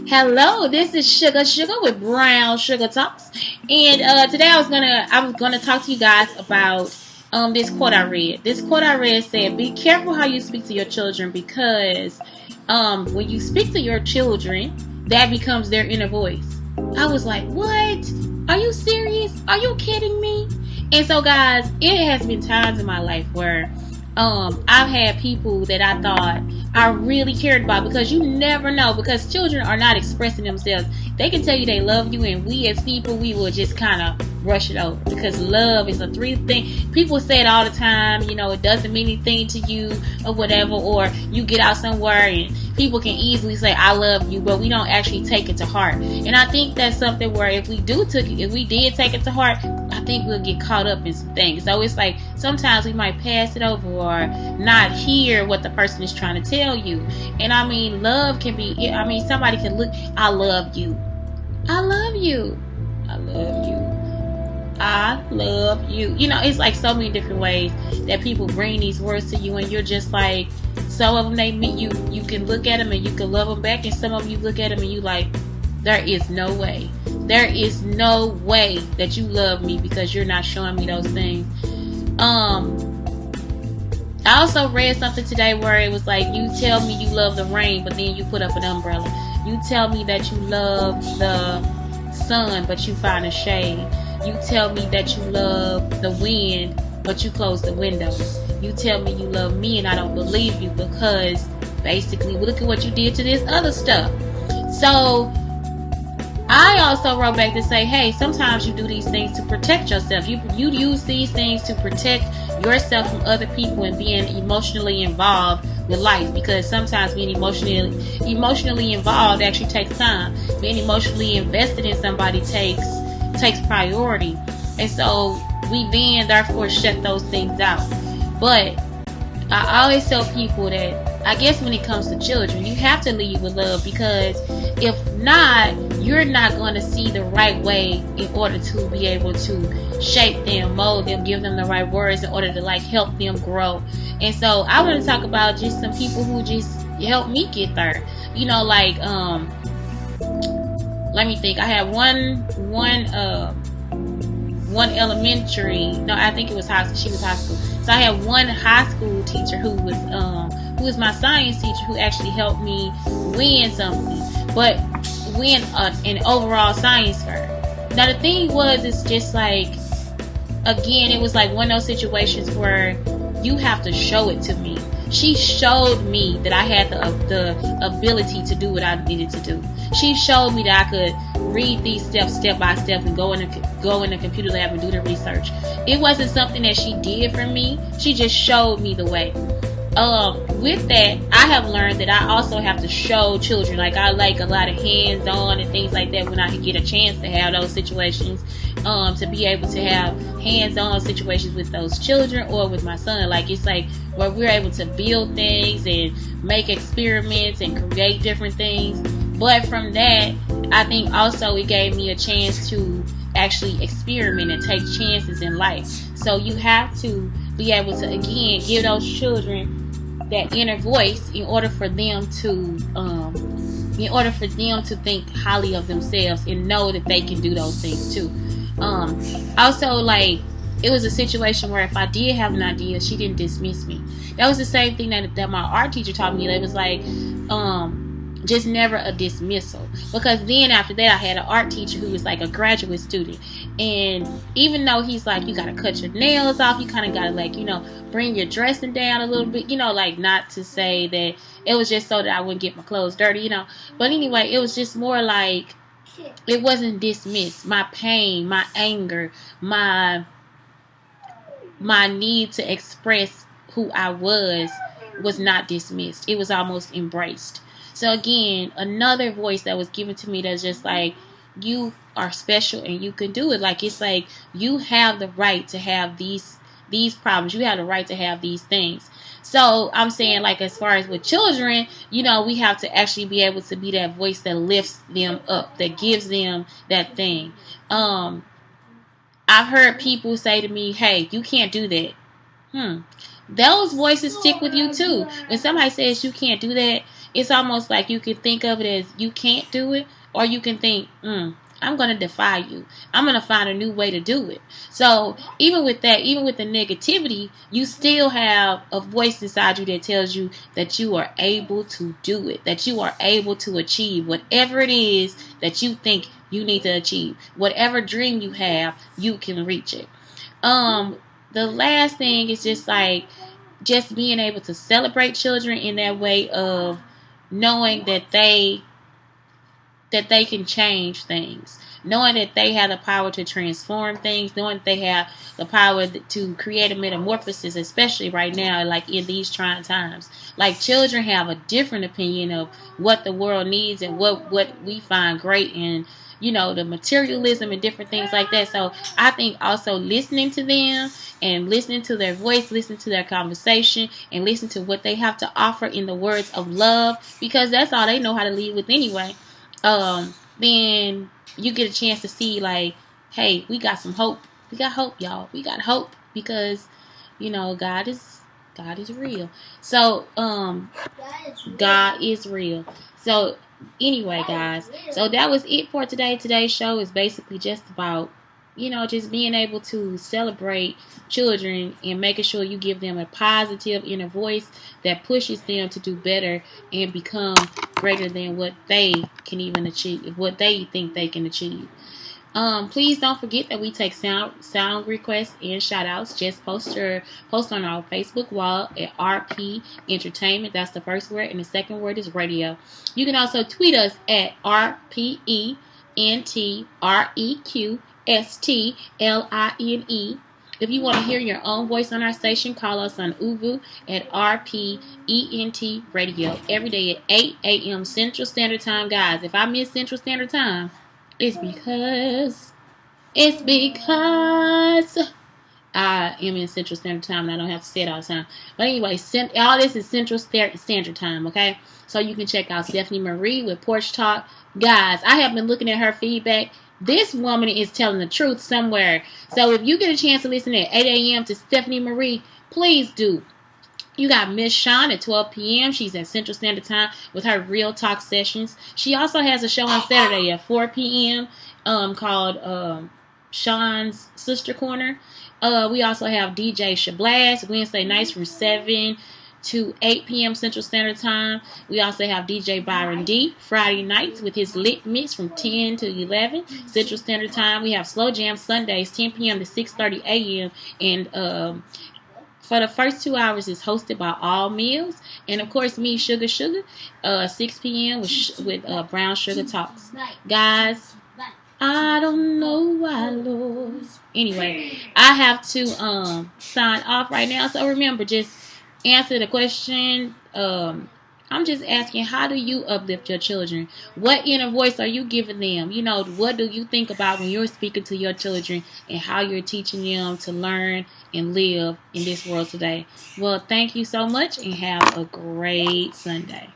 Hello, this is Sugar with Brown Sugar Talks, and today I was gonna talk to you guys about this quote I read. This quote I read said, "Be careful how you speak to your children because when you speak to your children, that becomes their inner voice." I was like, "What? Are you serious? Are you kidding me?" And so, guys, it has been times in my life where I've had people that I thought I really cared about, because you never know, because children are not expressing themselves. They can tell you they love you, and we as people, we will just kind of brush it over, because love is a three thing. People say it all the time, it doesn't mean anything to you or whatever, or you get out somewhere and people can easily say I love you, but we don't actually take it to heart. And I think that's something where if we did take it to heart, I think we'll get caught up in some things. So it's like sometimes we might pass it over or not hear what the person is trying to tell you. And I mean, love can be, somebody can look, I love you. I love you. I love you. I love you. It's like so many different ways that people bring these words to you, and you're just like, some of them they meet you. You can look at them and you can love them back, and some of you look at them and you like, there is no way. There is no way that you love me because you're not showing me those things. I also read something today where it was like, you tell me you love the rain, but then you put up an umbrella. You tell me that you love the sun, but you find a shade. You tell me that you love the wind, but you close the windows. You tell me you love me, and I don't believe you because basically, look at what you did to this other stuff. So I also wrote back to say, hey, sometimes you do these things to protect yourself. You use these things to protect yourself from other people and being emotionally involved with life, because sometimes being emotionally involved actually takes time. Being emotionally invested in somebody takes priority, and so we then therefore shut those things out. But I always tell people that I guess when it comes to children, you have to lead with love, because if not, you're not going to see the right way in order to be able to shape them, mold them, give them the right words in order to help them grow. And so I want to talk about just some people who just helped me get there. Let me think. I had one elementary. No, I think it was high school. She was high school. So I had one high school teacher who was my science teacher, who actually helped me win something, but win an overall science fair. Now the thing was, it's just like, again, it was like one of those situations where you have to show it to me. She showed me that I had the ability to do what I needed to do. She showed me that I could read these steps step by step and go in the computer lab and do the research. It wasn't something that she did for me. She just showed me the way. With that, I have learned that I also have to show children. Like, I like a lot of hands-on and things like that when I get a chance to have those situations. To be able to have hands-on situations with those children or with my son. Like, it's like where we're able to build things and make experiments and create different things. But from that, I think also it gave me a chance to actually experiment and take chances in life. So you have to be able to, again, give those children that inner voice in order for them to think highly of themselves and know that they can do those things too. Also, like, it was a situation where if I did have an idea, she didn't dismiss me. That was the same thing that my art teacher taught me. It was like, just never a dismissal. Because then after that, I had an art teacher who was like a graduate student. And even though he's like, you got to cut your nails off, you kind of got to bring your dressing down a little bit, not to say that it was just so that I wouldn't get my clothes dirty, But anyway, it was just more like, it wasn't dismissed. My pain, my anger, my need to express who I was not dismissed. It was almost embraced. So again, another voice that was given to me that's just like, you are special and you can do it. Like, it's like, you have the right to have these problems. You have the right to have these things. So I'm saying, like, as far as with children, we have to actually be able to be that voice that lifts them up, that gives them that thing. I've heard people say to me, hey, you can't do that. those voices stick with you too. When somebody says you can't do that, it's almost like you can think of it as you can't do it, or you can think, I'm going to defy you. I'm going to find a new way to do it. So even with that, even with the negativity, you still have a voice inside you that tells you that you are able to do it, that you are able to achieve whatever it is that you think you need to achieve. Whatever dream you have, you can reach it. The last thing is just being able to celebrate children in that way of knowing that they can change things, knowing that they have the power to transform things, knowing that they have the power to create a metamorphosis, especially right now, like in these trying times. Like, children have a different opinion of what the world needs and what we find great in, the materialism and different things like that. So I think also listening to them and listening to their voice, listening to their conversation, and listening to what they have to offer in the words of love, because that's all they know how to lead with anyway. Then you get a chance to see, like, hey, we got some hope. We got hope, y'all. We got hope because, God is real. So, God is real. So, anyway, guys. So that was it for today. Today's show is basically just about, just being able to celebrate children and making sure you give them a positive inner voice that pushes them to do better and become greater than what they can even achieve, what they think they can achieve. Please don't forget that we take sound requests and shout outs. Just post on our Facebook wall at RP Entertainment. That's the first word, and the second word is radio. You can also tweet us at RPEntRequestline. If you want to hear your own voice on our station, call us on Uvu at RPEnt Radio every day at 8 a.m. Central Standard Time. Guys, if I miss Central Standard Time, it's because I am in Central Standard Time and I don't have to say it all the time. But anyway, all this is Central Standard Time, okay? So you can check out Stephanie Marie with Porch Talk. Guys, I have been looking at her feedback. This woman is telling the truth somewhere. So if you get a chance to listen at 8 a.m. to Stephanie Marie, please do. You got Miss Sean at 12 p.m. She's at Central Standard Time with her Real Talk sessions. She also has a show on Saturday at 4 p.m. Called Sean's Sister Corner. We also have DJ Shablast Wednesday nights from 7 to 8 p.m. Central Standard Time. We also have DJ Byron D Friday nights with his lit mix from 10 to 11 Central Standard Time. We have Slow Jam Sundays 10 p.m. to 6:30 a.m. and for the first 2 hours is hosted by All Meals, and of course me, Sugar, 6 p.m. with Brown Sugar Talks. Guys, I don't know why, Lord. Anyway, I have to sign off right now. So remember, just answer the question. I'm just asking, how do you uplift your children? What inner voice are you giving them? What do you think about when you're speaking to your children and how you're teaching them to learn and live in this world today? Well, thank you so much and have a great Sunday.